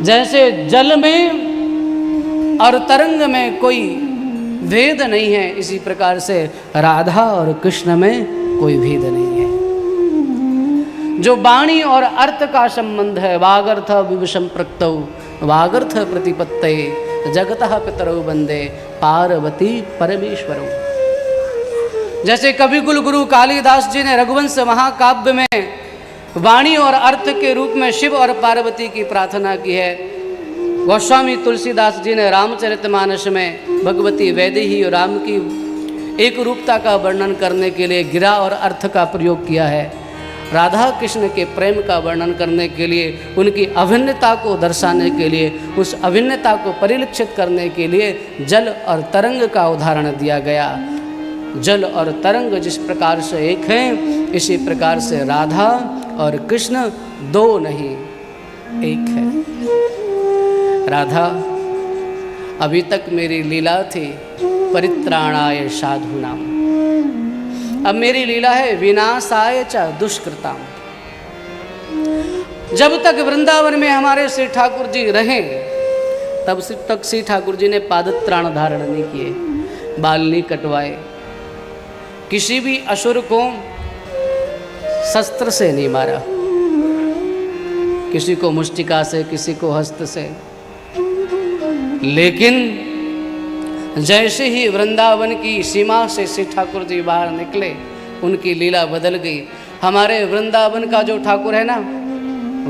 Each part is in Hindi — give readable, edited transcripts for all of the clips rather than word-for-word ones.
जैसे जल में और तरंग में कोई भेद नहीं है, इसी प्रकार से राधा और कृष्ण में कोई भेद नहीं है। जो वाणी और अर्थ का संबंध है, वागर्थ विवशम प्रक्तौ वागर्थ प्रतिपत्तये जगतः पितरौ वंदे पार्वती परमेश्वरौ। जैसे कविकुल गुरु कालिदास जी ने रघुवंश महाकाव्य में वाणी और अर्थ के रूप में शिव और पार्वती की प्रार्थना की है, गोस्वामी तुलसीदास जी ने रामचरितमानस में भगवती वैदेही और राम की एक रूपता का वर्णन करने के लिए गिरा और अर्थ का प्रयोग किया है। राधा कृष्ण के प्रेम का वर्णन करने के लिए, उनकी अभिन्नता को दर्शाने के लिए, उस अभिन्नता को परिलक्षित करने के लिए जल और तरंग का उदाहरण दिया गया। जल और तरंग जिस प्रकार से एक हैं, इसी प्रकार से राधा और कृष्ण दो नहीं, एक है। राधा अभी तक मेरी लीला थी परित्राणाय साधूनाम, अब मेरी लीला है विनाशाय च दुष्कृताम। जब तक वृंदावन में हमारे श्री ठाकुर जी रहे, तब तक श्री ठाकुर जी ने पादत्राण धारण नहीं किए, बाल नहीं कटवाए, किसी भी असुर को शस्त्र से नहीं मारा, किसी को मुष्टिका से, किसी को हस्त से। लेकिन जैसे ही वृंदावन की सीमा से श्री ठाकुर जी बाहर निकले, उनकी लीला बदल गई। हमारे वृंदावन का जो ठाकुर है ना,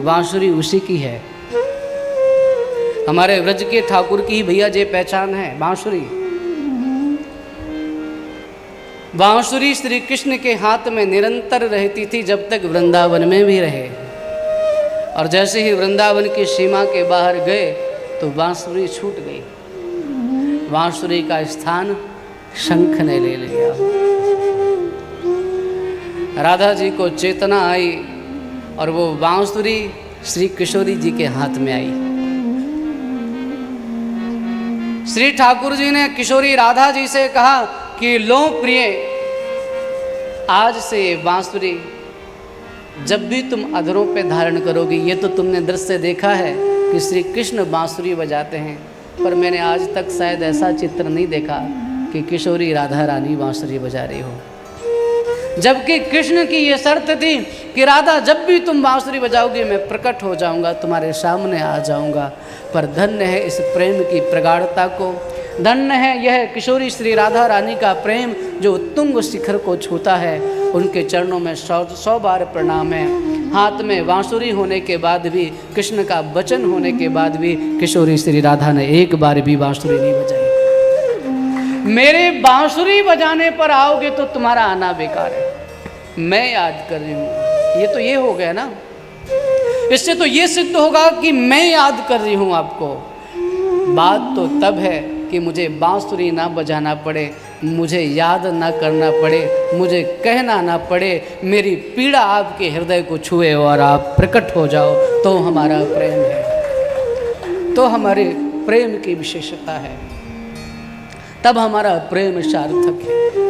बांसुरी उसी की है। हमारे व्रज के ठाकुर की ही भैया जे पहचान है, बांसुरी। बांसुरी श्री कृष्ण के हाथ में निरंतर रहती थी जब तक वृंदावन में भी रहे, और जैसे ही वृंदावन की सीमा के बाहर गए तो बांसुरी छूट गई। बांसुरी का स्थान शंख ने ले लिया। राधा जी को चेतना आई और वो बांसुरी श्री किशोरी जी के हाथ में आई। श्री ठाकुर जी ने किशोरी राधा जी से कहा कि लो प्रिय, आज से बांसुरी जब भी तुम अधरों पे धारण करोगी, ये तो तुमने दृश्य देखा है कि श्री कृष्ण बांसुरी बजाते हैं, पर मैंने आज तक शायद ऐसा चित्र नहीं देखा कि किशोरी राधा रानी बांसुरी बजा रही हो। जबकि कृष्ण की ये शर्त थी कि राधा जब भी तुम बांसुरी बजाओगी मैं प्रकट हो जाऊंगा, तुम्हारे सामने आ जाऊंगा। पर धन्य है इस प्रेम की प्रगाढ़ता को, धन्य है यह किशोरी श्री राधा रानी का प्रेम जो उत्तुंग शिखर को छूता है। उनके चरणों में 100 बार प्रणाम है। हाथ में बांसुरी होने के बाद भी, कृष्ण का वचन होने के बाद भी किशोरी श्री राधा ने एक बार भी बांसुरी नहीं बजाई। मेरे बांसुरी बजाने पर आओगे तो तुम्हारा आना बेकार है, मैं याद कर रही हूँ। ये हो गया ना, इससे तो ये सिद्ध होगा कि मैं याद कर रही हूँ आपको। बात तो तब है कि मुझे बांसुरी ना बजाना पड़े, मुझे याद ना करना पड़े, मुझे कहना ना पड़े, मेरी पीड़ा आपके हृदय को छुए और आप प्रकट हो जाओ, तो हमारा प्रेम है, तो हमारे प्रेम की विशेषता है, तब हमारा प्रेम सार्थक है।